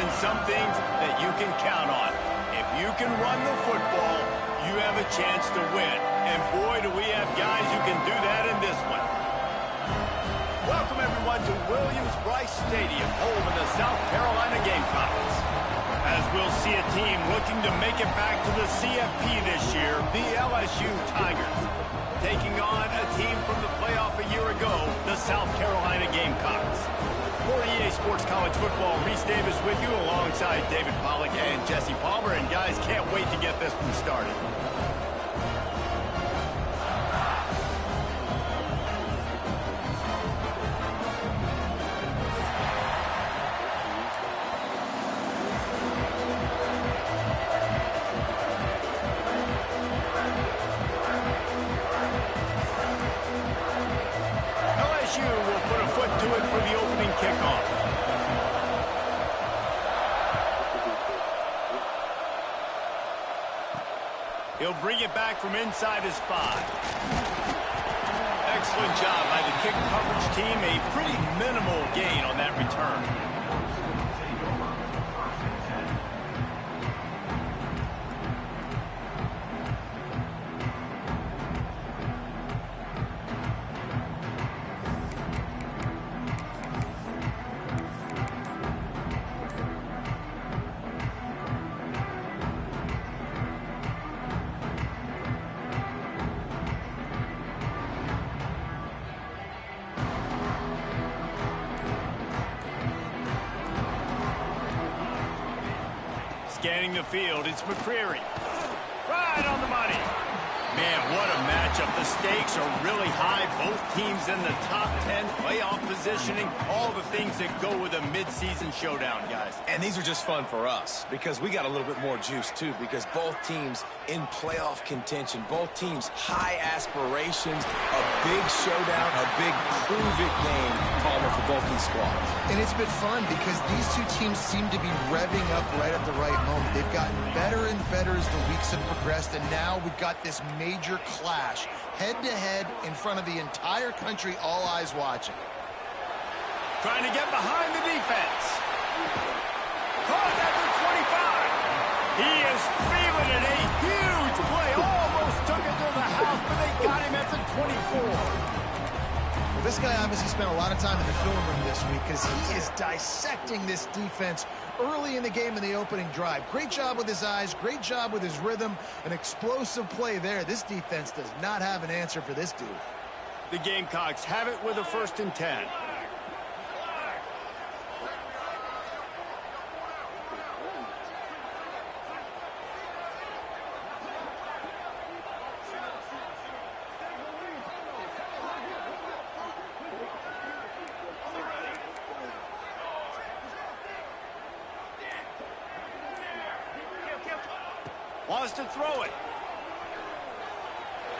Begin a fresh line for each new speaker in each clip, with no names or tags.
been some things that you can count on. If you can run the football, you have a chance to win. And boy, do we have guys who can do that in this one. Welcome, everyone, to Williams-Brice Stadium, home of the South Carolina Gamecocks. As we'll see a team looking to make it back to the CFP this year, the LSU Tigers, taking on a team from the playoff a year ago, the South Carolina Gamecocks. For EA Sports College Football, Reese Davis with you alongside David Pollack and Jesse Palmer. And guys, can't wait to get this one started. He'll bring it back from inside his 5. Excellent job by the kick coverage team. A pretty minimal gain on that return. Scanning the field, it's McCreary. Right on the money. Man, what a matchup. The stakes are really high. Both teams in the top 10, playoff positioning, all the things that go with a midseason showdown, guys.
And these are just fun for us because we got a little bit more juice, too, because both teams in playoff contention, both teams high aspirations, a big showdown, a big prove-it game, Palmer, for both these squads.
And it's been fun because these two teams seem to be revving up right at the right moment. They've gotten better and better as the weeks have progressed, and now we've got this major clash, head-to-head in front of the entire country, all eyes watching.
Trying to get behind the defense. Caught at the 25. He is feeling it. A huge play. Almost took it to the house, but they got him at the 24.
Well, this guy obviously spent a lot of time in the film room this week because he is dissecting this defense early in the game in the opening drive. Great job with his eyes, great job with his rhythm, an explosive play there. This defense does not have an answer for this dude.
The Gamecocks have it with a 1st and 10. Wants to throw it.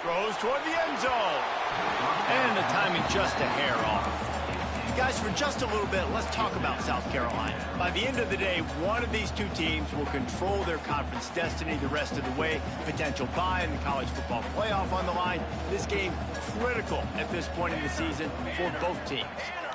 Throws toward the end zone. And the timing just a hair off. Guys, for just a little bit, let's talk about South Carolina. By the end of the day, one of these two teams will control their conference destiny the rest of the way. Potential bye in the college football playoff on the line. This game critical at this point in the season for both teams.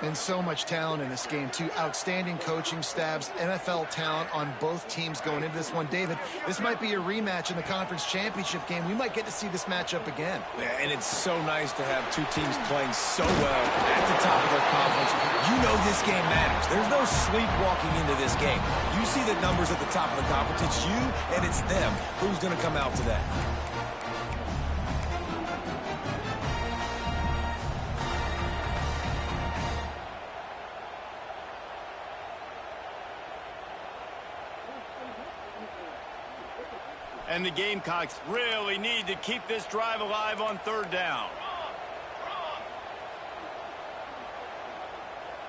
And so much talent in this game, too. Outstanding coaching staffs, NFL talent on both teams going into this one. David, this might be a rematch in the conference championship game. We might get to see this matchup again.
Yeah, and it's so nice to have two teams playing so well at the top of their conference. You know this game matters. There's no sleepwalking into this game. You see the numbers at the top of the conference. It's you and it's them. Who's going to come out today?
And the Gamecocks really need to keep this drive alive on 3rd down.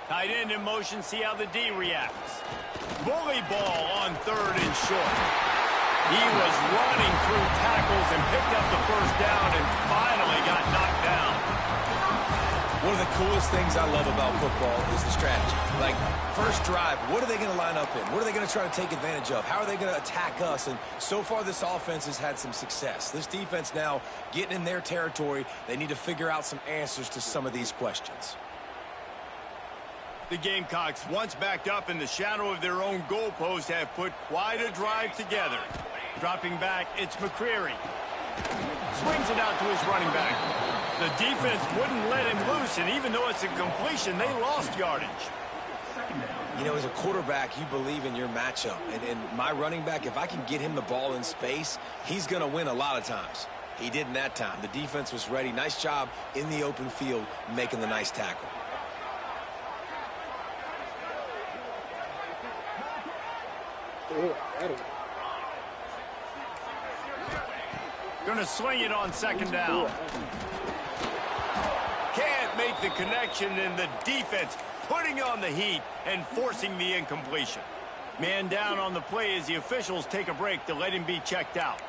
Tight end in motion, see how the D reacts. Bully ball on 3rd and short. He was running through tackles and picked up the 1st down and finally got knocked down.
One of the coolest things I love about football is the strategy. Like, first drive, what are they going to line up in? What are they going to try to take advantage of? How are they going to attack us? And so far, this offense has had some success. This defense now getting in their territory. They need to figure out some answers to some of these questions.
The Gamecocks, once backed up in the shadow of their own goalpost, have put quite a drive together. Dropping back, it's McCreary. Swings it out to his running back. The defense wouldn't let him loose, and even though it's a completion, they lost yardage.
You know, as a quarterback, you believe in your matchup. And my running back, if I can get him the ball in space, he's going to win a lot of times. He didn't that time. The defense was ready. Nice job in the open field making the nice tackle.
Going to swing it on second down. Can't make the connection, and the defense putting on the heat and forcing the incompletion. Man down on the play as the officials take a break to let him be checked out.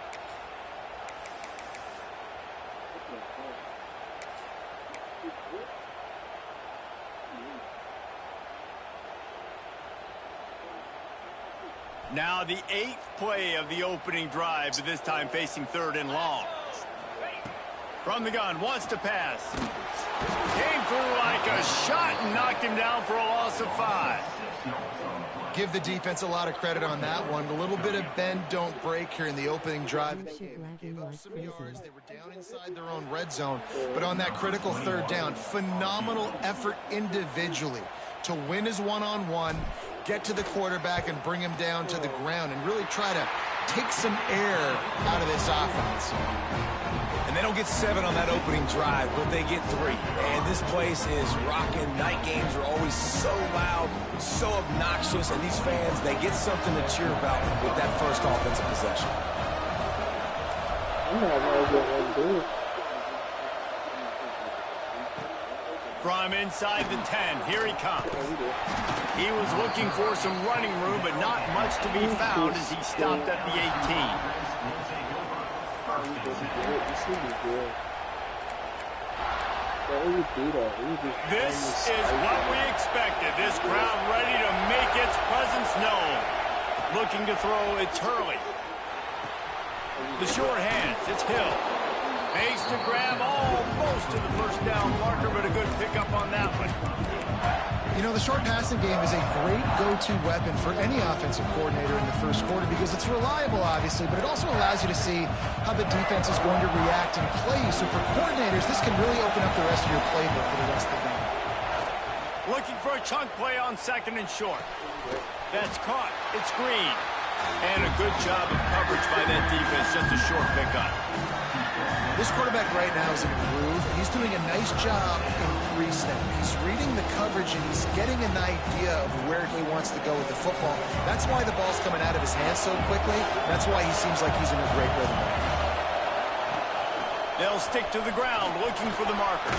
Now the 8th play of the opening drive, but this time facing 3rd and long. From the gun, wants to pass. Came through like a shot and knocked him down for a loss of 5.
Give the defense a lot of credit on that one. A little bit of bend, don't break here in the opening drive. They gave up some yards. They were down inside their own red zone. But on that critical 3rd down, phenomenal effort individually to win his one-on-one, get to the quarterback and bring him down to the ground and really try to take some air out of this offense.
And they don't get 7 on that opening drive, but they get 3. And this place is rocking. Night games are always so loud, so obnoxious, and these fans, they get something to cheer about with that first offensive possession.
From inside the 10, here he comes. He was looking for some running room, but not much to be found as he stopped at the 18. This is what we expected. This crowd ready to make its presence known. Looking to throw, it's Hurley. The short hands, it's Hill. Makes to grab almost to the first down marker, but a good pickup on that one.
You know, the short passing game is a great go-to weapon for any offensive coordinator in the first quarter because it's reliable, obviously, but it also allows you to see how the defense is going to react and play. So for coordinators, this can really open up the rest of your playbook for the rest of the game.
Looking for a chunk play on 2nd and short. That's caught. It's Green. And a good job of coverage by that defense, just a short pickup.
This quarterback right now is in a groove. He's doing a nice job in pre-snap. He's reading the coverage, and he's getting an idea of where he wants to go with the football. That's why the ball's coming out of his hands so quickly. That's why he seems like he's in a great rhythm.
They'll stick to the ground, looking for the marker.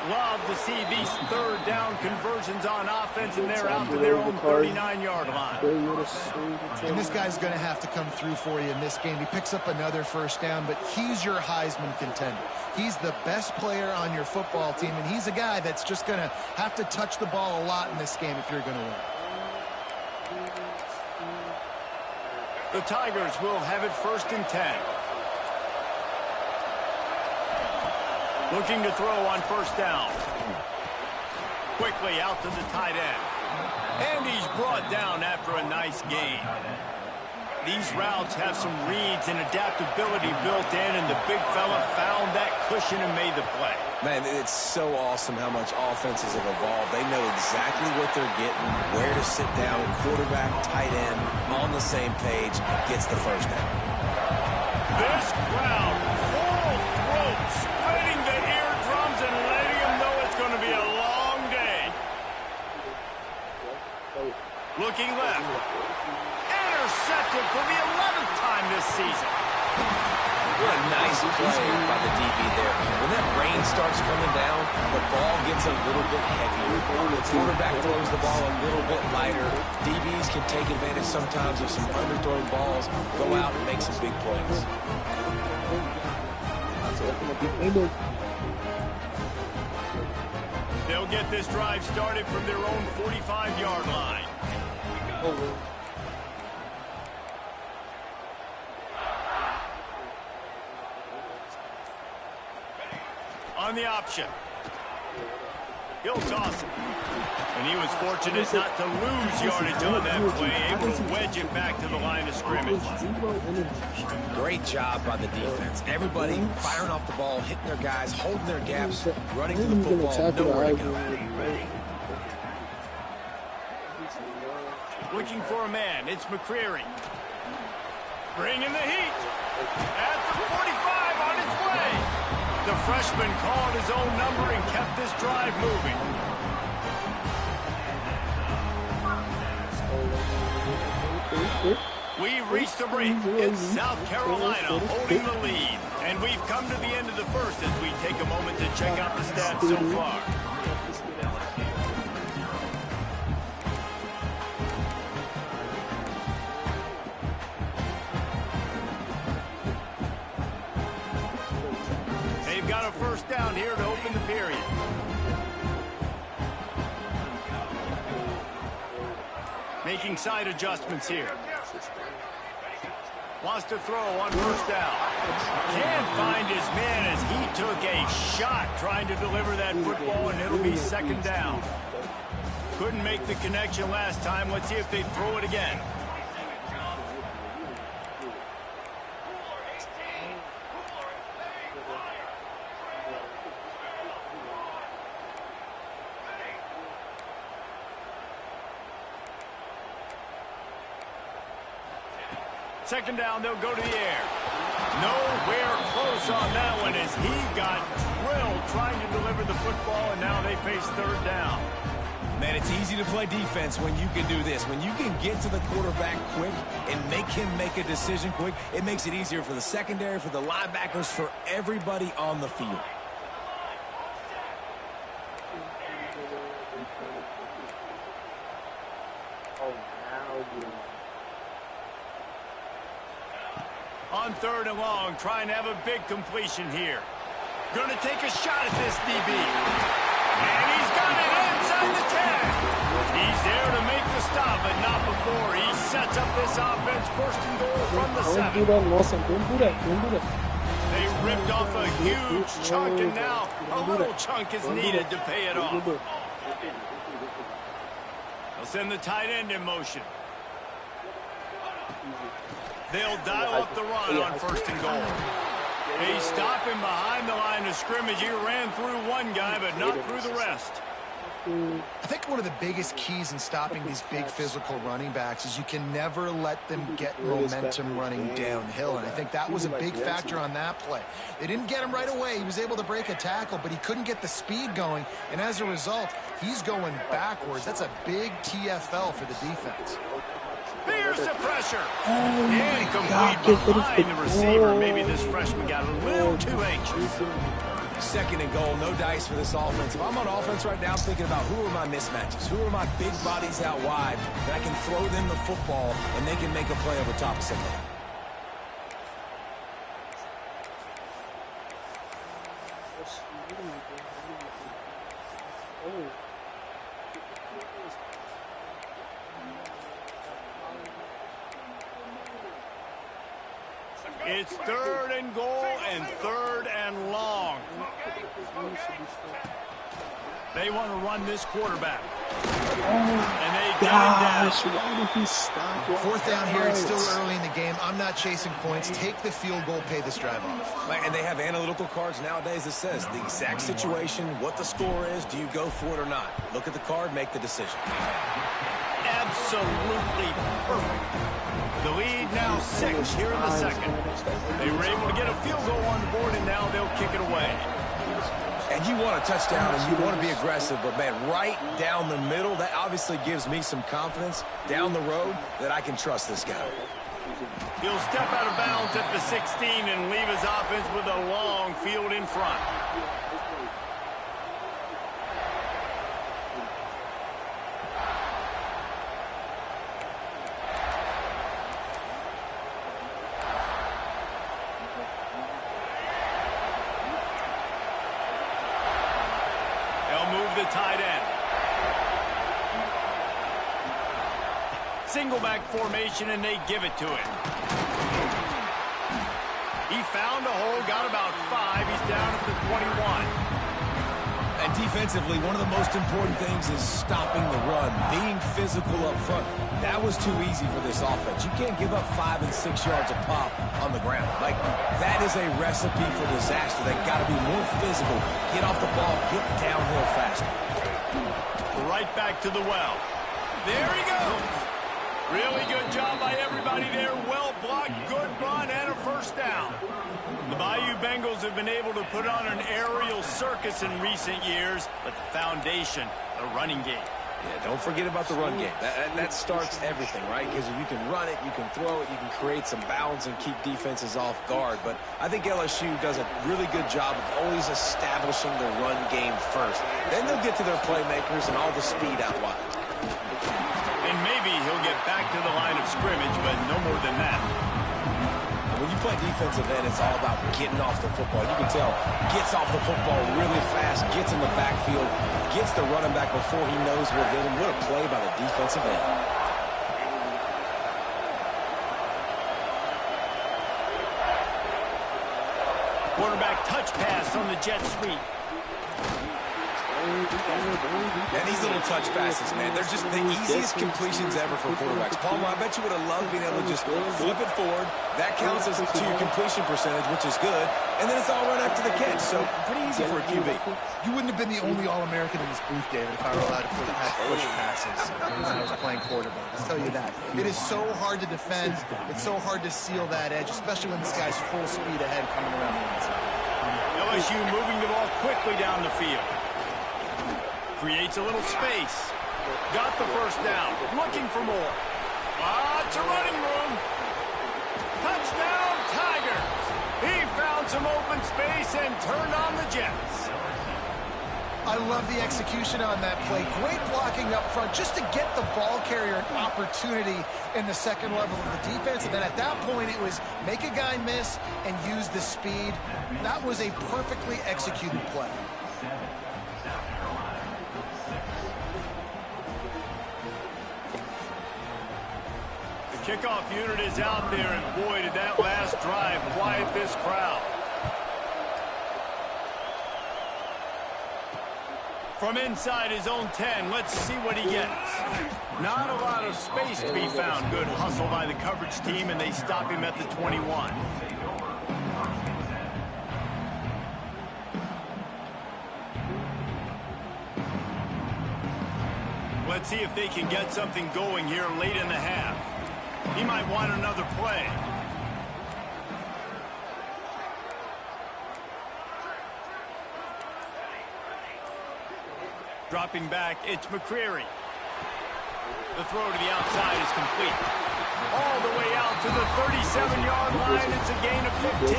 Love to see these 3rd down conversions on offense, and they're out to their own 39-yard line.
And this guy's going to have to come through for you in this game. He picks up another first down, but he's your Heisman contender. He's the best player on your football team, and he's a guy that's just going to have to touch the ball a lot in this game if you're going to win.
The Tigers will have it 1st and 10. Looking to throw on 1st down. Quickly out to the tight end. And he's brought down after a nice gain. These routes have some reads and adaptability built in, and the big fella found that cushion and made the play.
Man, it's so awesome how much offenses have evolved. They know exactly what they're getting, where to sit down. Quarterback, tight end, on the same page, gets the first down.
This crowd, full throat, spreading the eardrums and letting them know it's going to be a long day. Looking left. Intercepted for the 11th time this season.
What a nice play by the DB there. When that rain starts coming down, the ball gets a little bit heavier. The quarterback throws the ball a little bit lighter. DBs can take advantage sometimes of some underthrown balls, go out and make some big plays.
They'll get this drive started from their own 45-yard line. On the option. He'll toss it. And he was fortunate not to lose yardage on that play, able to wedge it back to the line of scrimmage.
Great job by the defense. Everybody firing off the ball, hitting their guys, holding their gaps, running to the football, nowhere to go.
Looking for a man. It's McCreary. Bringing the heat. At the 45 on its way. The freshman called his own number and kept this drive moving. We've reached the break. It's South Carolina holding the lead. And we've come to the end of the first as we take a moment to check out the stats so far. They've got a first down here to open the period. Making side adjustments here. Wants to throw on first down. Can't find his man as he took a shot trying to deliver that football, and it'll be second down. Couldn't make the connection last time. Let's see if they throw it again. Second down, they'll go to the air. Nowhere close on that one as he got drilled trying to deliver the football, and now they face third down.
Man, it's easy to play defense when you can do this. When you can get to the quarterback quick and make him make a decision quick, it makes it easier for the secondary, for the linebackers, for everybody on the field.
On third and long, trying to have a big completion here. Going to take a shot at this DB. And he's got it inside the 10. He's there to make the stop, but not before. He sets up this offense first and goal from the 7. They ripped off a huge chunk, and now a little chunk is needed to pay it off. They'll send the tight end in motion. They'll dial up the run on first and goal. They stop him behind the line of scrimmage. He ran through one guy, but not through the rest.
I think one of the biggest keys in stopping these big physical running backs is you can never let them get momentum running downhill, and I think that was a big factor on that play. They didn't get him right away. He was able to break a tackle, but he couldn't get the speed going, and as a result, he's going backwards. That's a big TFL for the defense.
Here's the pressure. Incomplete behind the receiver. Maybe this freshman got a little too anxious.
Second and goal, no dice for this offense. If I'm on offense right now, I'm thinking about who are my mismatches? Who are my big bodies out wide that I can throw them the football and they can make a play over top of somebody.
It's third and goal and third and long. They want to run this quarterback. And they got him down.
Why did he stop?
Fourth down here, it's still early in the game. I'm not chasing points. Take the field goal, pay this drive off.
And they have analytical cards nowadays that says the exact situation, what the score is, do you go for it or not? Look at the card, make the decision.
Absolutely perfect. The lead now 6 here in the second. They were able to get a field goal on the board, and now they'll kick it away.
And you want a touchdown, and you want to be aggressive, but, man, right down the middle, that obviously gives me some confidence down the road that I can trust this guy.
He'll step out of bounds at the 16 and leave his offense with a long field in front. The tight end. Single back formation, and they give it to him. He found a hole, got about 5. He's down at the 21. And
Defensively, one of the most important things is stopping the run, being physical up front. That was too easy for this offense. You can't give up 5 and 6 yards a pop on the ground. Like, that is a recipe for disaster. They got to be more physical. Get off the ball, get downhill faster.
Right back to the well. There he goes. Really good job by everybody there. Well blocked, good run, and a first down. The Bayou Bengals have been able to put on an aerial circus in recent years, but the foundation, the running game.
Yeah, don't forget about the run game. That starts everything, right? Because if you can run it, you can throw it, you can create some balance and keep defenses off guard. But I think LSU does a really good job of always establishing the run game first. Then they'll get to their playmakers and all the speed out wide.
And maybe he'll get back to the line of scrimmage, but no more than that.
When you play defensive end, it's all about getting off the football. You can tell, gets off the football really fast, gets in the backfield, gets the running back before he knows we'll hit him. What a play by the defensive end.
Quarterback touch pass on the jet sweep.
And these little touch passes, man, they're just the easiest completions ever for quarterbacks. Palmer, I bet you would have loved being able to just flip it forward. That counts as to your completion percentage, which is good. And then it's all run after the catch, so pretty easy for a QB.
You wouldn't have been the only All-American in this booth, David, if I were allowed to push passes when I was playing quarterback. I'll tell you that. It is so hard to defend. It's so hard to seal that edge, especially when this guy's full speed ahead coming around the inside.
LSU moving the ball quickly down the field. Creates a little space. Got the first down. Looking for more. Lots of running room. Touchdown, Tigers. He found some open space and turned on the Jets.
I love the execution on that play. Great blocking up front just to get the ball carrier an opportunity in the second level of the defense. And then at that point, it was make a guy miss and use the speed. That was a perfectly executed play.
Kickoff unit is out there, and boy, did that last drive quiet this crowd. From inside his own 10, let's see what he gets. Not a lot of space to be found. Good hustle by the coverage team, and they stop him at the 21. Let's see if they can get something going here late in the half. He might want another play. Dropping back, it's McCreary. The throw to the outside is complete. All the way out to the 37-yard line. It's a gain of 15.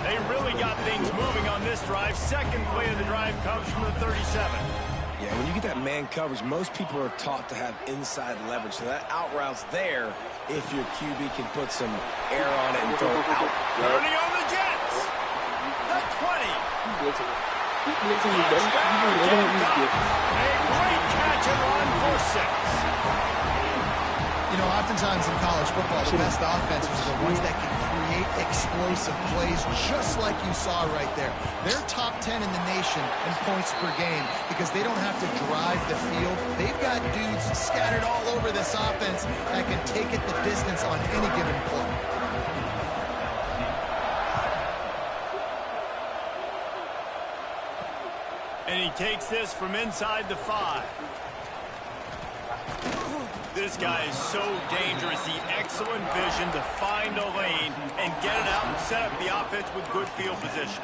They really got things moving on this drive. Second play of the drive comes from the 37.
Yeah, when you get that man coverage, most people are taught to have inside leverage. So that out route's there if your QB can put some air on it and throw it out.
Turning on the Jets. The 20. A great catch and run for 6.
You know, oftentimes in college football, the best offenses are the ones that can create explosive plays just like you saw right there. They're top 10 in the nation in points per game because they don't have to drive the field. They've got dudes scattered all over this offense that can take it the distance on any given play.
And he takes this from inside the 5. This guy is so dangerous. The excellent vision to find a lane and get it out and set up the offense with good field position.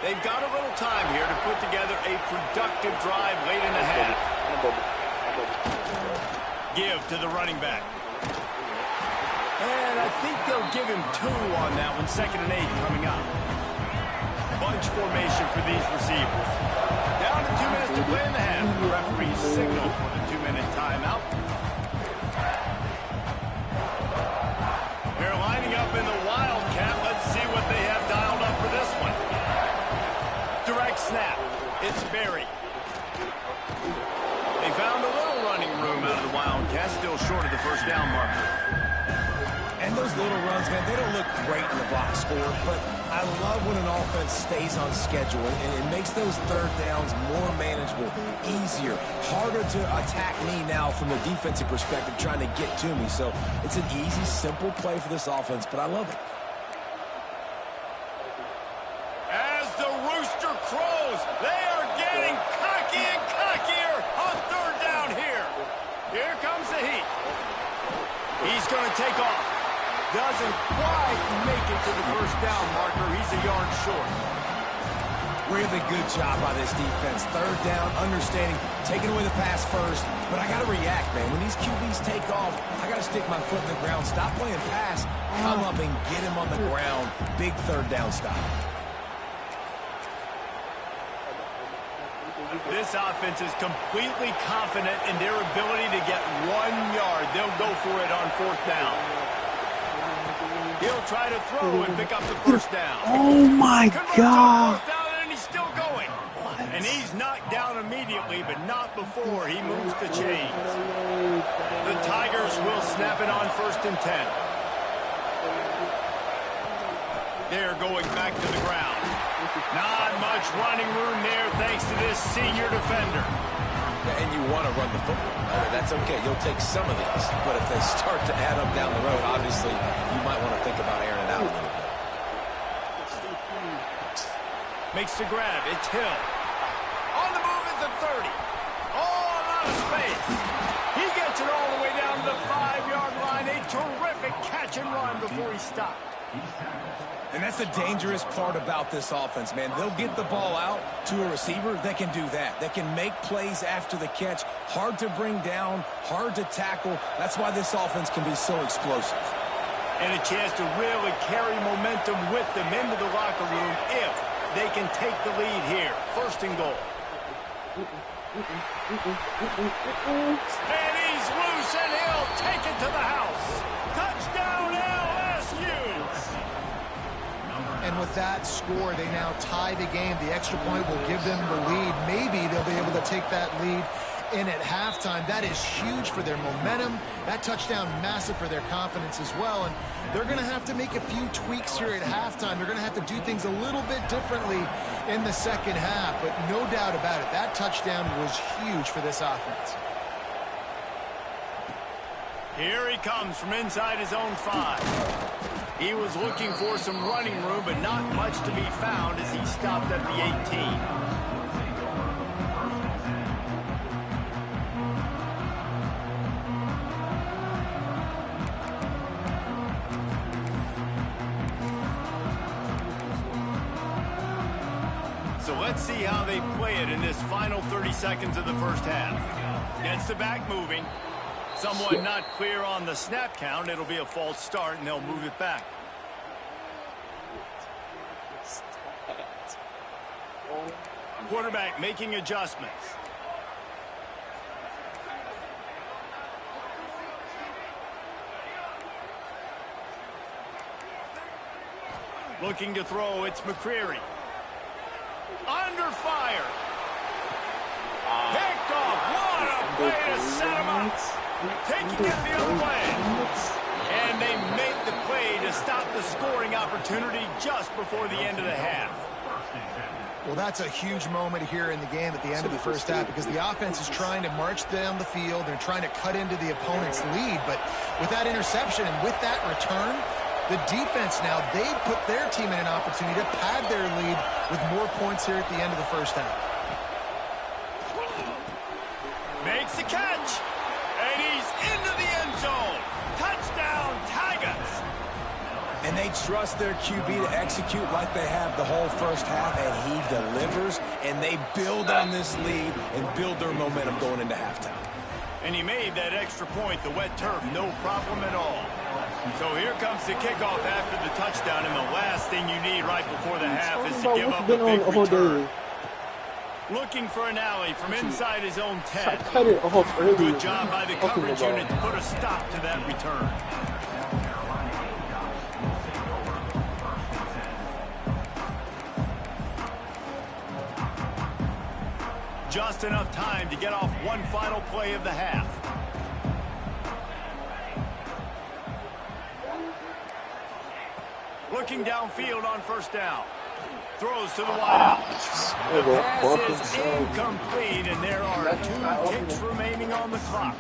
They've got a little time here to put together a productive drive late in the half. Give to the running back. And I think they'll give him 2 on that one. 2nd and 8 coming up. Bunch formation for these receivers. Down to 2 minutes to play in the half. The referee signal for the 2-minute timeout. They're lining up in the Wildcat. Let's see what they have dialed up for this one. Direct snap. It's Berry. They first down marker.
And those little runs, man, they don't look great in the box score, but I love when an offense stays on schedule, and it makes those third downs more manageable, easier, harder to attack me now from a defensive perspective trying to get to me. So it's an easy, simple play for this offense, but I love it.
As the rooster crows, they are getting cocky and cockier on third down here. Here comes the heat. He's going to take off. Doesn't quite make it to the first down marker. He's a yard short.
Really good job by this defense. Third down, understanding, taking away the pass first. But I got to react, man. When these QBs take off, I got to stick my foot in the ground. Stop playing pass. Come up and get him on the ground. Big third down stop.
This offense is completely confident in their ability to get 1 yard. They'll go for it on fourth down. He'll try to throw and pick up the first down.
Oh my God.
Fourth down, and he's still going.
What?
And he's knocked down immediately, but not before he moves the chains. The Tigers will snap it on 1st and 10. They're going back to the ground. Not much running room there thanks to this senior defender.
And you want to run the football. That's okay. You'll take some of these. But if they start to add up down the road, obviously, you might want to think about airing it out a little bit.
Makes the grab. It's Hill. On the move is the 30. Oh, a lot of space. He gets it all the way down to the 5-yard line. A terrific catch and run before he stopped.
And that's the dangerous part about this offense, man. They'll get the ball out to a receiver that can do that. That can make plays after the catch. Hard to bring down, hard to tackle. That's why this offense can be so explosive.
And a chance to really carry momentum with them into the locker room if they can take the lead here. 1st and goal. And he's loose, and he'll take it to the house. Touchdown, LSU!
And with that score, they now tie the game. The extra point will give them the lead. Maybe they'll be able to take that lead in at halftime. That is huge for their momentum. That touchdown, massive for their confidence as well. And they're going to have to make a few tweaks here at halftime. They're going to have to do things a little bit differently in the second half. But no doubt about it, that touchdown was huge for this offense.
Here he comes from inside his own 5. He was looking for some running room, but not much to be found as he stopped at the 18. So let's see how they play it in this final 30 seconds of the first half. Gets the back moving. Someone not clear on the snap count. It'll be a false start, and they'll move it back. Quarterback making adjustments. Looking to throw, it's McCreary. Under fire. Picked off. What a play to set him up. Taking it the other way. And they make the play to stop the scoring opportunity just before the end of the half.
Well, that's a huge moment here in the game at the end of the first half because the offense is trying to march down the field. They're trying to cut into the opponent's lead. But with that interception and with that return, the defense now, they've put their team in an opportunity to pad their lead with more points here at the end of the first half.
Makes the catch. And he's into the end zone. Touchdown, Tigers.
And they trust their QB to execute like they have the whole first half, and he delivers, and they build on this lead and build their momentum going into halftime.
And he made that extra point, the wet turf, no problem at all. So here comes the kickoff after the touchdown, and the last thing you need right before the half is to give up a big return. Looking for an alley from inside his own 10. Good job by the coverage unit to put a stop to that return. Just enough time to get off one final play of the half. Looking downfield on first down. Throws to the wideout. The pass is incomplete, and there are 2 kicks remaining on the clock.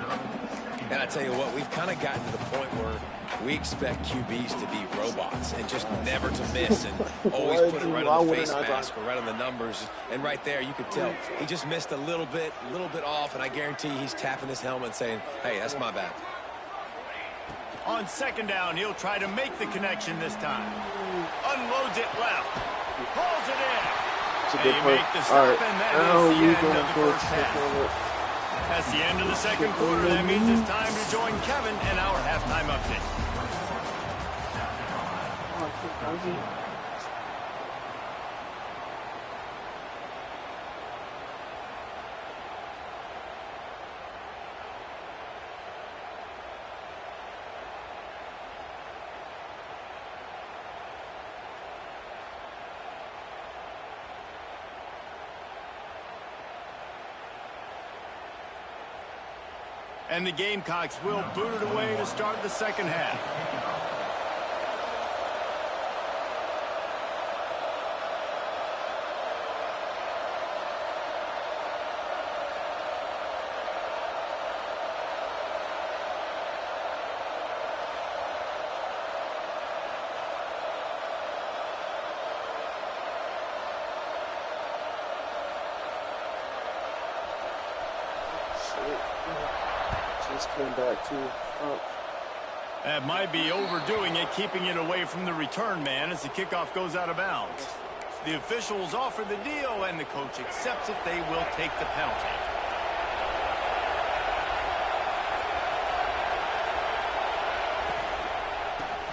And I tell you what, we've kind of gotten to the point where we expect QBs to be robots and just never to miss and always put it right on the face mask or right on the numbers. And right there, you could tell he just missed a little bit off, and I guarantee he's tapping his helmet saying, hey, that's my bad.
On second down, he'll try to make the connection this time. Unloads it left. Pulls it in. They make the stop, and that is the end of the first half. That's the end of the second quarter. That means it's time to join Kevin and our halftime update. And the Gamecocks will boot it away to start the second half.
Came back too.
That might be overdoing it, keeping it away from the return man as the kickoff goes out of bounds. The officials offer the deal, and the coach accepts it. They will take the penalty.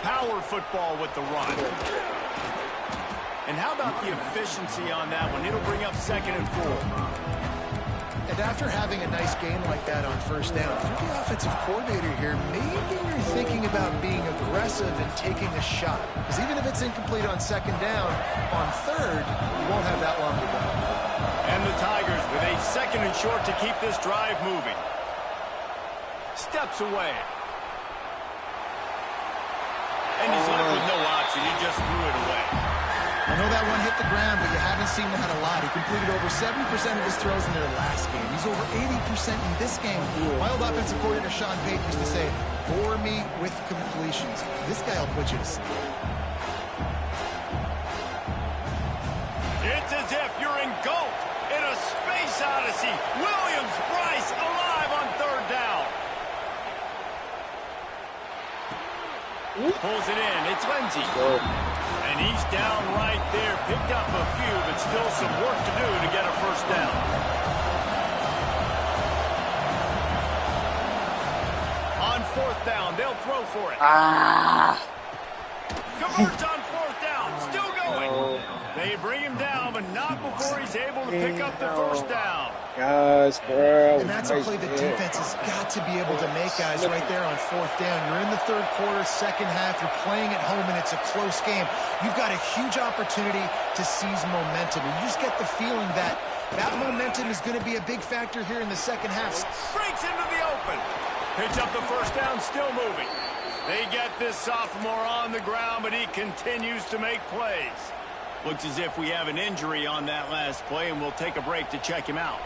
Power football with the run. And how about the efficiency on that one? It'll bring up 2nd and 4.
And after having a nice game like that on first down, for the offensive coordinator here, maybe you're thinking about being aggressive and taking a shot. Because even if it's incomplete on second down, on third, you won't have that long to go.
And the Tigers with a 2nd and short to keep this drive moving. Steps away. And he's left with no option. He just threw it away.
I know that one hit the ground, but you haven't seen that a lot. He completed over 70% of his throws in their last game. He's over 80% in this game. My old offensive coordinator, Sean Payton, used to say, bore me with completions. This guy will put you to sleep.
It's as if you're engulfed in a space odyssey. Williams-Brice alive on third down. Pulls it in. It's Lindsey. And he's down right there. Picked up a few, but still some work to do to get a first down. On fourth down, they'll throw for it. Converts on fourth down. Still going. They bring him down, but not before he's able to pick up the first down.
Guys, bro.
And that's a play the defense has got to be able to make, guys, right there on fourth down. You're in the third quarter, second half. You're playing at home, and it's a close game. You've got a huge opportunity to seize momentum. And you just get the feeling that that momentum is going to be a big factor here in the second half.
Breaks into the open. Picks up the first down, still moving. They get this sophomore on the ground, but he continues to make plays. Looks as if we have an injury on that last play, and we'll take a break to check him out.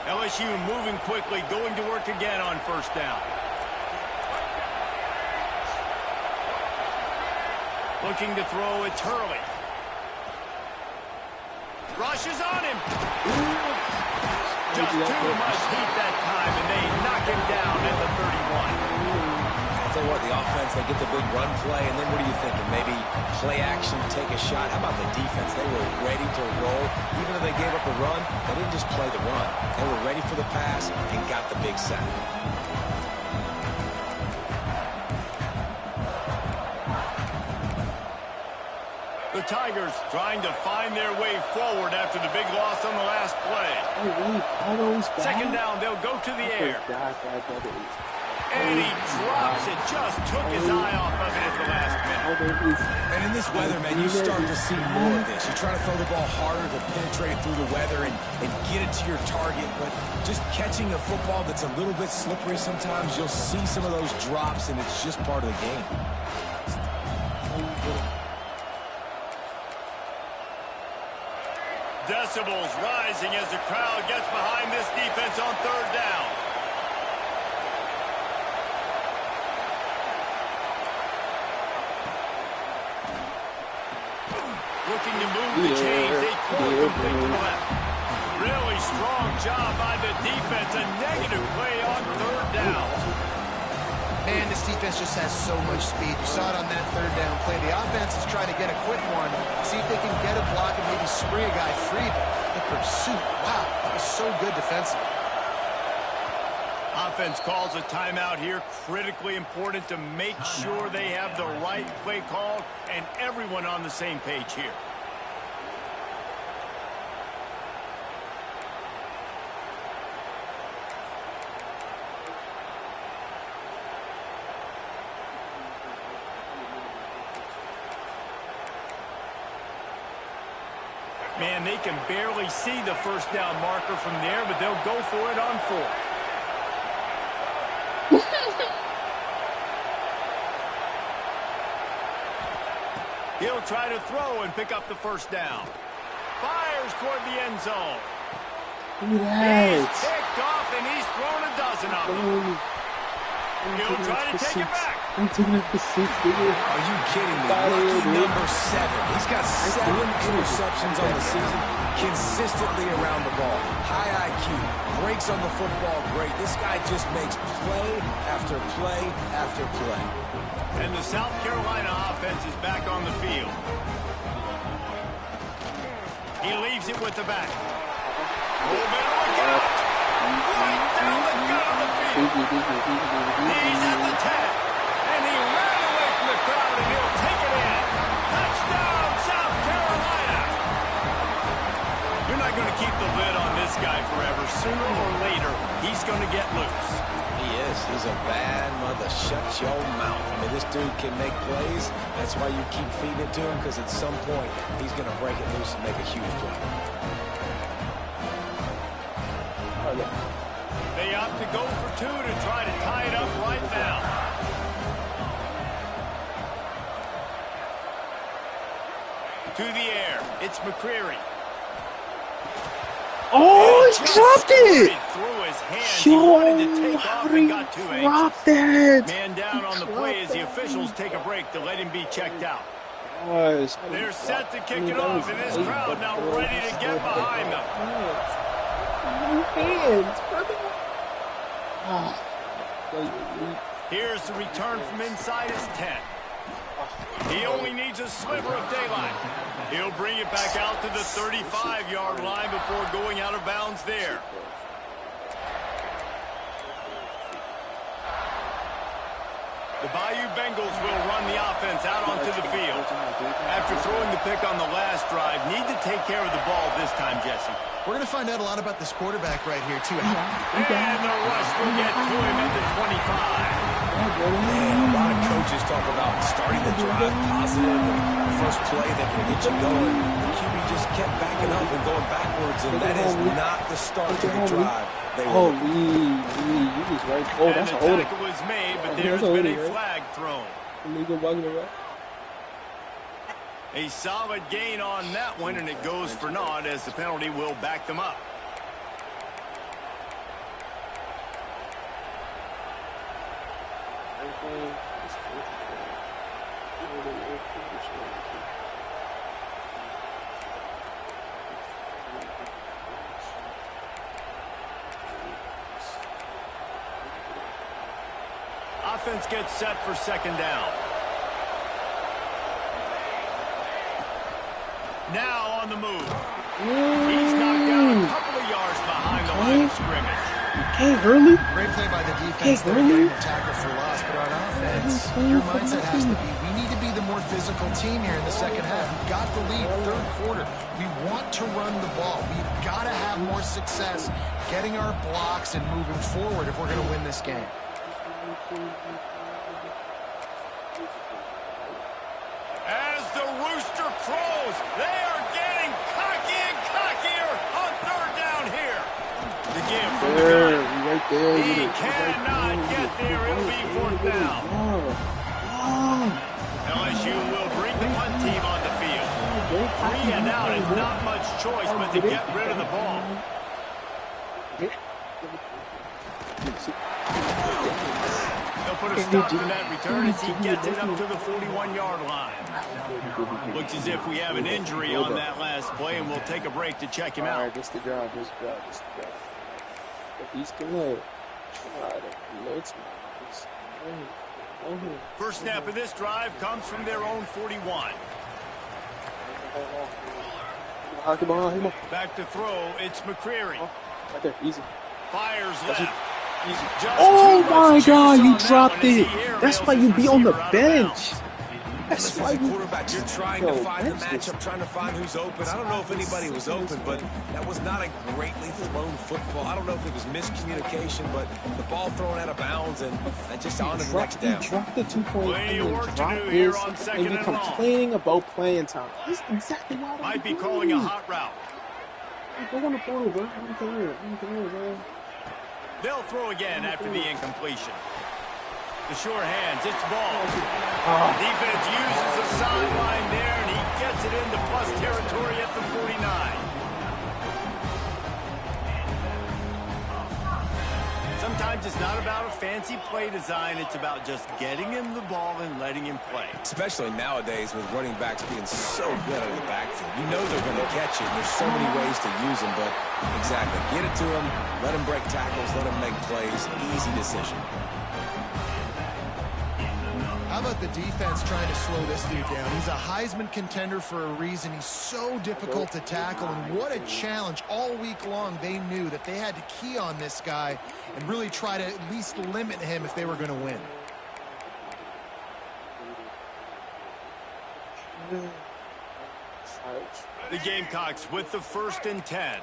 LSU moving quickly, going to work again on first down. Looking to throw, it's Hurley. Rushes on him. Just too much heat that time, and they knock him down at the 31.
I tell you what, the offense, they get the big run play, and then what are you thinking? Maybe play action, take a shot. How about the defense? They were ready to roll. Even though they gave up the run, they didn't just play the run. They were ready for the pass and got the big sack.
The Tigers trying to find their way forward after the big loss on the last play. Second down, they'll go to the air. And he drops it. Just took his eye off of it at the last minute.
And in this weather, man, you start to see more of this. You try to throw the ball harder to penetrate through the weather and get it to your target. But just catching a football that's a little bit slippery sometimes, you'll see some of those drops, and it's just part of the game.
Decibels rising as the crowd gets behind this defense on third down. Looking to move the chains. They throw it complete to the left. Really strong job by the defense. A negative play on third down.
Man, this defense just has so much speed. You saw it on that third down play. The offense is trying to get a quick one, see if they can get a block and maybe spring a guy free. But the pursuit, wow, that was so good defensively.
Offense calls a timeout here. Critically important to make sure they have the right play call and everyone on the same page here. Man, they can barely see the first down marker from there, but they'll go for it on 4. He'll try to throw and pick up the first down. Fires toward the end zone. He's picked off, and he's thrown a dozen of them. He'll try to take it back.
I'm taking it for 6, dude.
Are you kidding me? Lucky number 7. He's got 7 interceptions on the season, consistently around the ball. High IQ, breaks on the football great. This guy just makes play after play after play.
And the South Carolina offense is back on the field. He leaves it with the back. Move it, look out! Right down the gut of the field. He's at the 10. And he ran away from the crowd, and he'll take it in. Touchdown, South Carolina! You're not going to keep the lid on this guy forever. Sooner or later, he's going to get loose.
He is. He's a bad mother. Shut your mouth. I mean, this dude can make plays. That's why you keep feeding it to him, because at some point, he's going to break it loose and make a huge play.
They opt to go for 2 to try to tie it up right now. To the air. It's McCreary.
Oh, he dropped it!
Through his hands. He wanted to take off and got too anxious.
That.
Man down on the play as the officials take a break to let him be checked out.
Guys,
They're set to kick it off, and this crowd now ready to get behind them.
Hands, brother.
Here's the return from inside his 10. He only needs a sliver of daylight. He'll bring it back out to the 35-yard line before going out of bounds there. The Bayou Bengals will run the offense out onto the field. After throwing the pick on the last drive, need to take care of the ball this time, Jesse.
We're going to find out a lot about this quarterback right here, too.
And the rush will get to him at the 25.
Man, a lot of coaches talk about starting the drive positive and the first play that can get you going. The QB just kept backing up and going backwards, and that is not the start to the drive.
Lee was right. Oh, that's
an
an
tackle was made, but there's been a flag thrown. A solid gain on that one, and it goes for naught as the penalty will back them up. Offense gets set for second down. Now on the move. He's knocked down a couple of yards behind the line of scrimmage.
Okay, Hurley.
Great play by the defense. They're getting the tackle for loss, but on offense, your mindset has to be, we need to be the more physical team here in the second half. We've got the lead, third quarter. We want to run the ball. We've got to have more success getting our blocks and moving forward if we're going to win this game.
As the rooster crows, they are getting cocky and cockier on third down here. The give from the gun.
Right there.
He cannot get there. It'll be fourth down. LSU will bring the punt team on the field. 3 and out is not much choice but to get rid of the ball. They'll put a stop to that return as he gets it up to the 41-yard line. Looks as if we have an injury on that last play, and we'll take a break to check him out.
This the drive. If he's gonna try to blitz me,
First snap of this drive comes from their own 41. Back to throw, it's McCreary.
Right there, easy.
Fires left.
Easy.
Just
Oh
too
my
much
God,
juice
you
on that
dropped
one as he
it. That's
airmails
why
his
you be on the
receiver out of bounds.
bench.
As a quarterback, you're trying to find the matchup, trying to find who's open. I don't know if anybody was open, but that was not a greatly thrown football. I don't know if it was miscommunication, but the ball thrown out of bounds and just on to the next down.
You dropped the 2 point
Plenty of
and
work to
drop
do here
this,
on second
and you
and long.
complaining about playing time. That's exactly why I
Might be calling a hot route.
Go on the portal, bro. I don't care, man.
They'll throw again after the incompletion. The sure hands, it's ball. Defense uses the sideline there, and he gets it into plus territory at the 49. Sometimes it's not about a fancy play design. It's about just getting him the ball and letting him play.
Especially nowadays with running backs being so good at the backfield. You know they're going to catch it. There's so many ways to use them, but exactly. Get it to them, let them break tackles, let them make plays. Easy decision.
How about the defense trying to slow this dude down? He's a Heisman contender for a reason. He's so difficult to tackle, and what a challenge. All week long, they knew that they had to key on this guy and really try to at least limit him if they were going to win.
The Gamecocks with the 1st and 10.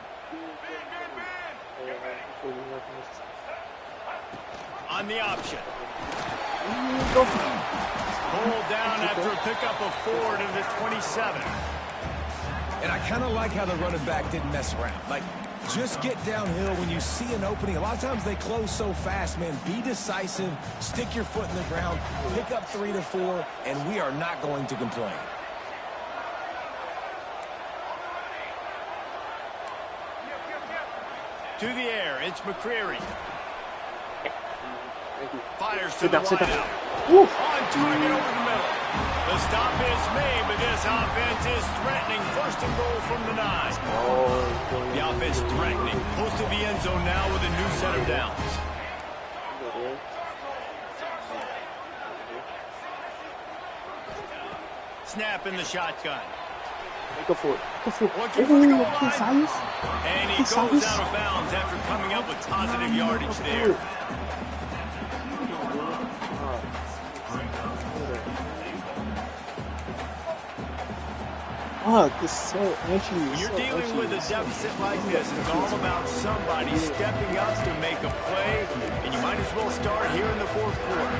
On the option. Pulled down after a pickup of 4 to the 27.
And I kind of like how the running back didn't mess around. Like, just get downhill when you see an opening. A lot of times they close so fast, man. Be decisive, stick your foot in the ground, pick up 3 to 4, and we are not going to complain.
To the air, it's McCreary. Fires to
Sit
the
down, sit down.
wideout.
Woo.
On target over the middle. The stop is made, but this offense is threatening. 1st and goal from the 9. The offense threatening. Close to the end zone now with a new set of downs. Snap in the shotgun.
Go for it.
Looking for the goal line.
Silas?
And he goes out of bounds after coming up with positive yardage there.
This is so anxious.
When you're dealing with a deficit like this, it's all about somebody stepping up to make a play, and you might as well start here in the 4th quarter.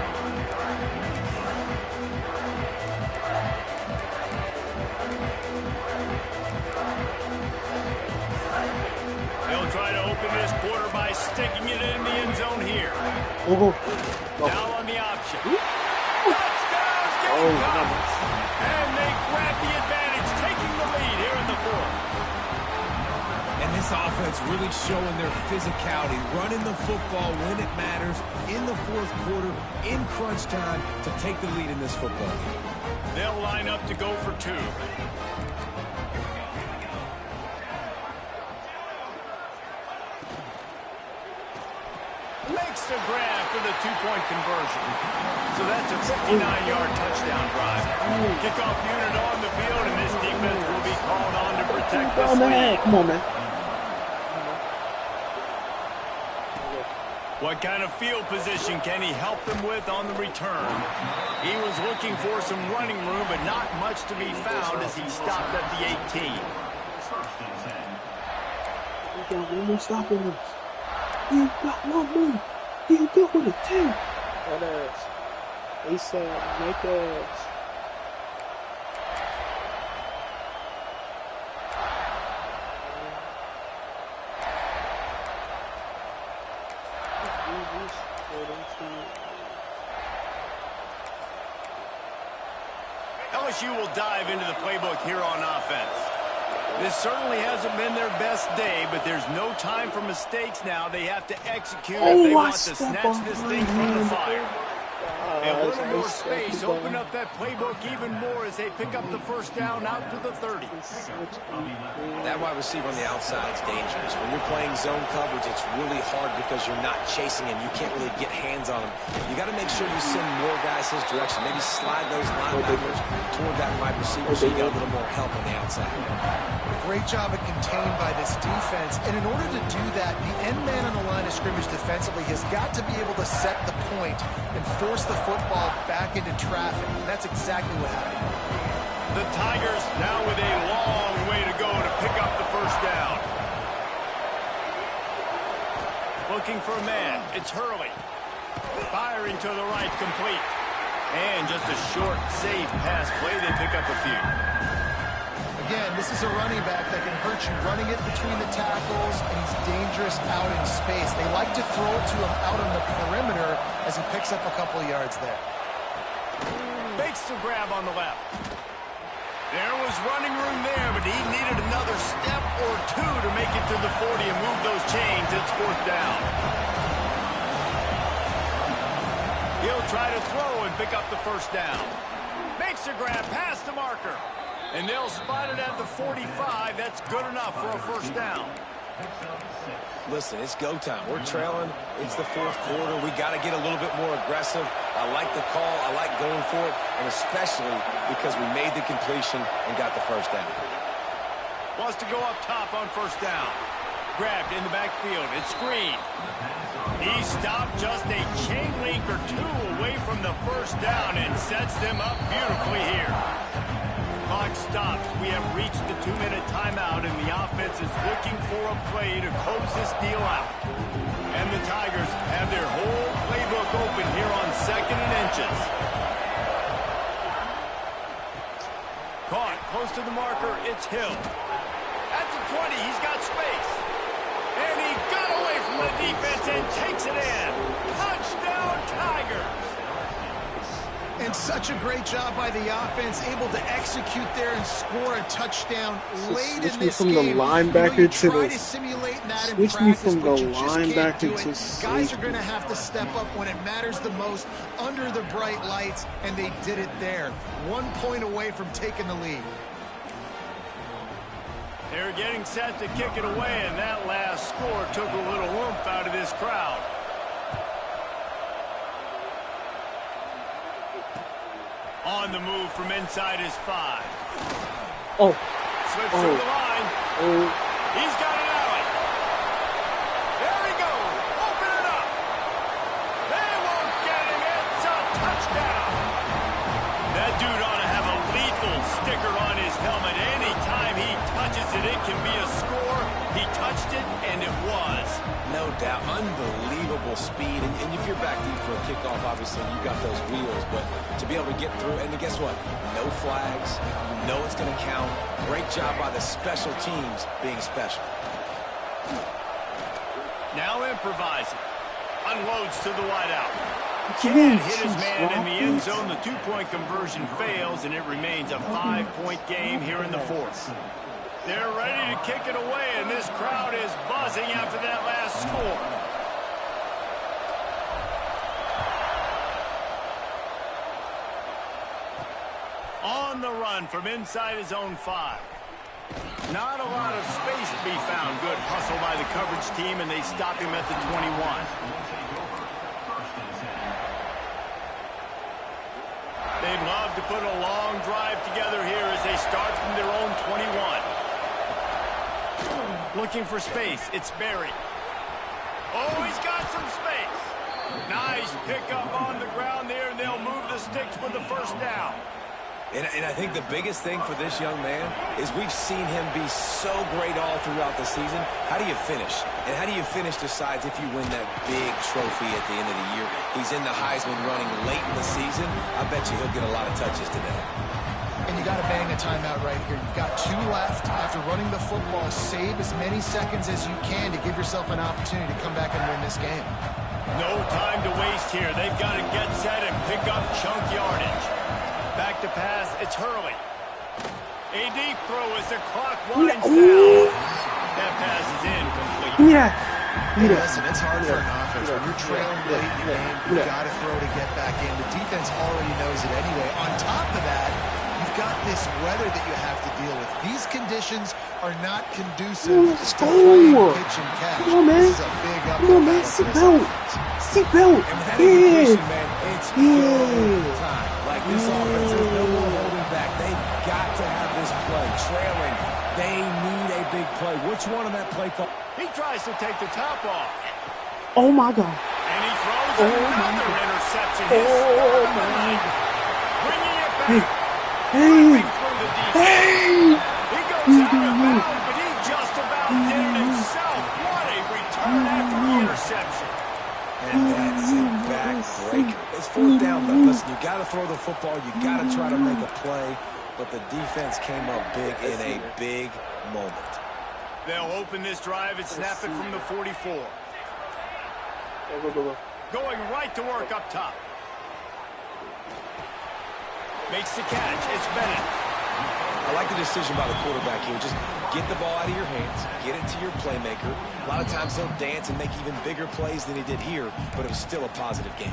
They'll try to open this quarter by sticking it in the end zone here. Now on the option. Touchdown, Gamecocks! And they grab the advantage, taking the lead here in the 4th.
And this offense really showing their physicality, running the football when it matters, in the 4th quarter, in crunch time, to take the lead in this football game.
They'll line up to go for 2. Makes the grab for the 2-point conversion. So that's a 59-yard touchdown drive. Kickoff unit on the field, and this defense will be called on to protect this lead.
Come on, man.
What kind of field position can he help them with on the return? He was looking for some running room, but not much to be found as he stopped at the 18.
You got one more stop in this. You got one more. You go with a 10. That ass. ASAP, make ass.
LSU will dive into the playbook here on offense. This certainly hasn't been their best day, but there's no time for mistakes now. They have to execute if they want to snatch this thing from the fire. A little more space, open up that playbook even more as they pick up the first down out to the 30.
That wide receiver on the outside is dangerous. When you're playing zone coverage, it's really hard because you're not chasing him. You can't really get hands on him. You got to make sure you send more guys his direction. Maybe slide those linebackers toward that wide receiver so you got a little more help on the outside.
Great job of contained by this defense. And in order to do that, the end man on the line of scrimmage defensively has got to be able to set the point and force the football back into traffic. And that's exactly what happened.
The Tigers now with a long way to go to pick up the first down. Looking for a man. It's Hurley. Firing to the right, complete. And just a short, safe pass play. They pick up a few.
Again, this is a running back that can hurt you running it between the tackles, and he's dangerous out in space. They like to throw it to him out on the perimeter as he picks up a couple of yards there.
Makes the grab on the left. There was running room there, but he needed another step or two to make it to the 40 and move those chains. It's fourth down. He'll try to throw and pick up the first down. Makes the grab past the marker. And they'll spot it at the 45. That's good enough for a first down.
Listen, it's go time. We're trailing. It's the fourth quarter. We got to get a little bit more aggressive. I like the call. I like going for it, and especially because we made the completion and got the first down.
Wants to go up top on first down. Grabbed in the backfield. It's Green. He stopped just a chain link or two away from the first down and sets them up beautifully here. Clock stops. We have reached the 2-minute timeout, and the offense is looking for a play to close this deal out. And the Tigers have their whole playbook open here on 2nd and inches. Caught close to the marker. It's Hill. At the 20, he's got space. And he got away from the defense and takes it in. Touchdown, Tigers.
And such a great job by the offense, able to execute there and score a touchdown late in this game.
The linebacker
to try to simulate that in practice, but you just can't do it. Guys are going to have to step up when it matters the most under the bright lights, and they did it there. 1 point away from taking the lead.
They're getting set to kick it away, and that last score took a little oomph out of this crowd. On the move from inside his 5. Slips through the line. He's got an alley. There he goes. Open it up. They won't get him. It's a touchdown. That dude ought to have a lethal sticker on his helmet. Anytime he touches it, it can be a score. He touched it, and it was.
No doubt. Unbelievable speed. And if you're back deep for a kickoff, obviously you got those wheels. But to be able to get through, and guess what? No flags. You know it's going to count. Great job by the special teams being special.
Now improvising. Unloads to the wideout. Can't hit his man in the end zone. The 2-point conversion fails, and it remains a 5-point game here in the fourth. They're ready to kick it away, and this crowd is buzzing after that last score. On the run from inside his own 5. Not a lot of space to be found. Good hustle by the coverage team, and they stop him at the 21. They'd love to put a long drive together here as they start from their own 21. Looking for space. It's Barry. Oh, he's got some space. Nice pickup on the ground there, and they'll move the sticks with the first down.
And I think the biggest thing for this young man is we've seen him be so great all throughout the season. How do you finish? And how do you finish decides if you win that big trophy at the end of the year. He's in the Heisman running late in the season. I bet you he'll get a lot of touches today.
And you got to bang a timeout right here. You've got 2 left. After running the football, save as many seconds as you can to give yourself an opportunity to come back and win this game.
No time to waste here. They've got to get set and pick up chunk yardage. Back to pass, it's Hurley. A deep throw as the clock winds down. That pass is incomplete.
Hey, listen, it's hard for an offense. When you're trailing late in the game, you've got to throw to get back in. The defense already knows it anyway. On top of that, you've got this weather that you have to deal with. These conditions are not conducive to playing pitch and catch.
Come on, man.
This is a big uphill
Come on, man.
battle for this offense.
Seatbelt.
And with that indication, man, it's go time. Like this offense, there's no more holding back. They've got to have this play. Trailing, they need a big play. Which one on that play call?
He tries to take the top off.
Oh my God.
And he throws
Oh,
another
my.
interception.
Oh my.
Bringing it back.
Hey.
Through the defense.
Hey.
He goes out of bounds, but he just about did it himself. What a return after the interception.
And that's a backbreaker. It's 4th down, though. Listen, you got to throw the football. You got to try to make a play. But the defense came up big in a big moment.
They'll open this drive and snap it from the 44.
Go.
Going right to work up top. Makes the catch. It's Bennett.
I like the decision by the quarterback here. Just get the ball out of your hands, get it to your playmaker. A lot of times he'll dance and make even bigger plays than he did here, but it was still a positive game.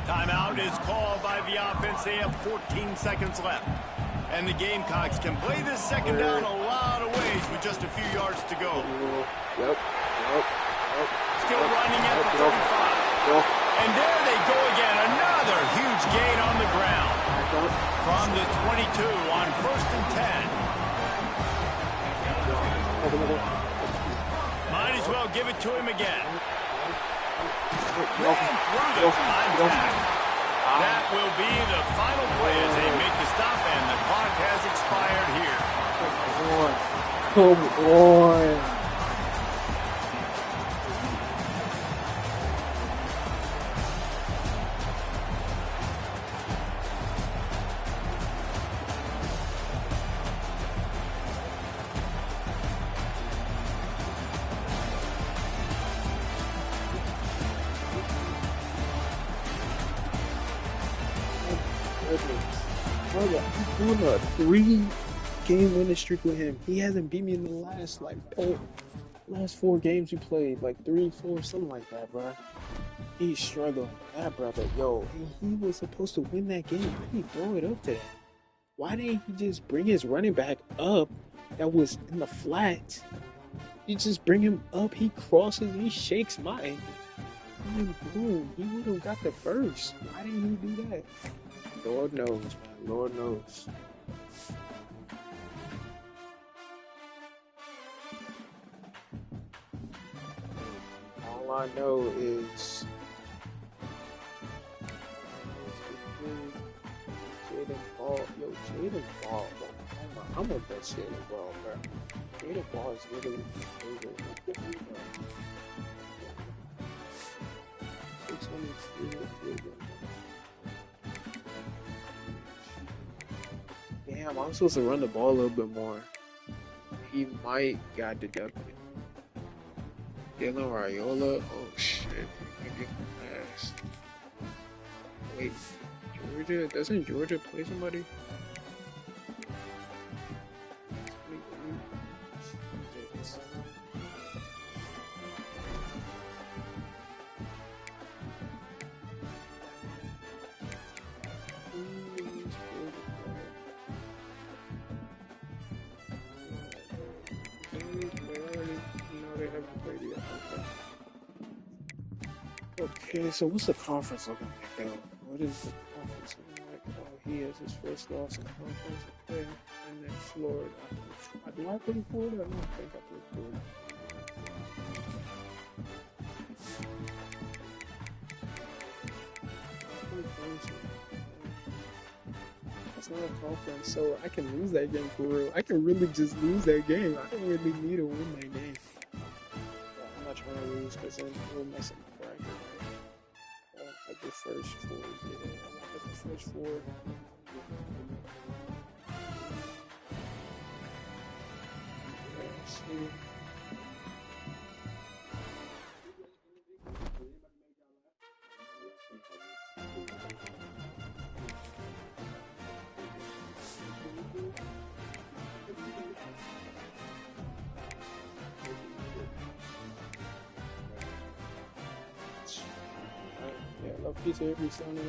Timeout is called by the offense. They have 14 seconds left. And the Gamecocks can play this second down a lot of ways with just a few yards to go.
Yep.
Still running at the 35. And there they go again. Another huge gain on the ground. From the 22 on 1st and 10. Might as well give it to him again. Ran through the contact. That will be the final play as they make the stop, and the clock has expired here.
Come on. Brother, I'm doing a 3-game winning streak with him. He hasn't beat me in the last last 4 games we played, like 3, 4, something like that, bro. He's struggling. That brother, yo, he was supposed to win that game. Why did he throw it up to that? Why didn't he just bring his running back up that was in the flat? You just bring him up, he crosses, he shakes my ankle. And then boom, he would have got the first. Why didn't he do that? Lord knows, man. Lord knows. All I know is Jaden Ball. Yo, Jaden Ball, bro. I'm gonna bet Jaden Ball, bro. Jaden Ball is literally amazing. 623. Damn, I'm supposed to run the ball a little bit more. He might got the W. Dylan Raiola? Oh shit. Ass. Wait, Georgia? Doesn't Georgia play somebody? Okay, so what's the conference looking like though? What is the conference looking like? Oh, he has his first loss in conference. Okay, and then Florida. Do I play Florida? I don't think I play Florida. That's strong offense, so I can lose that game for real. I can really just lose that game. I don't really need to win that game. I'm not trying to lose because then we'll mess up the bracket, right? I want like the first four. Yeah, I want like the first four. Let's see. Yeah, love pizza every Sunday.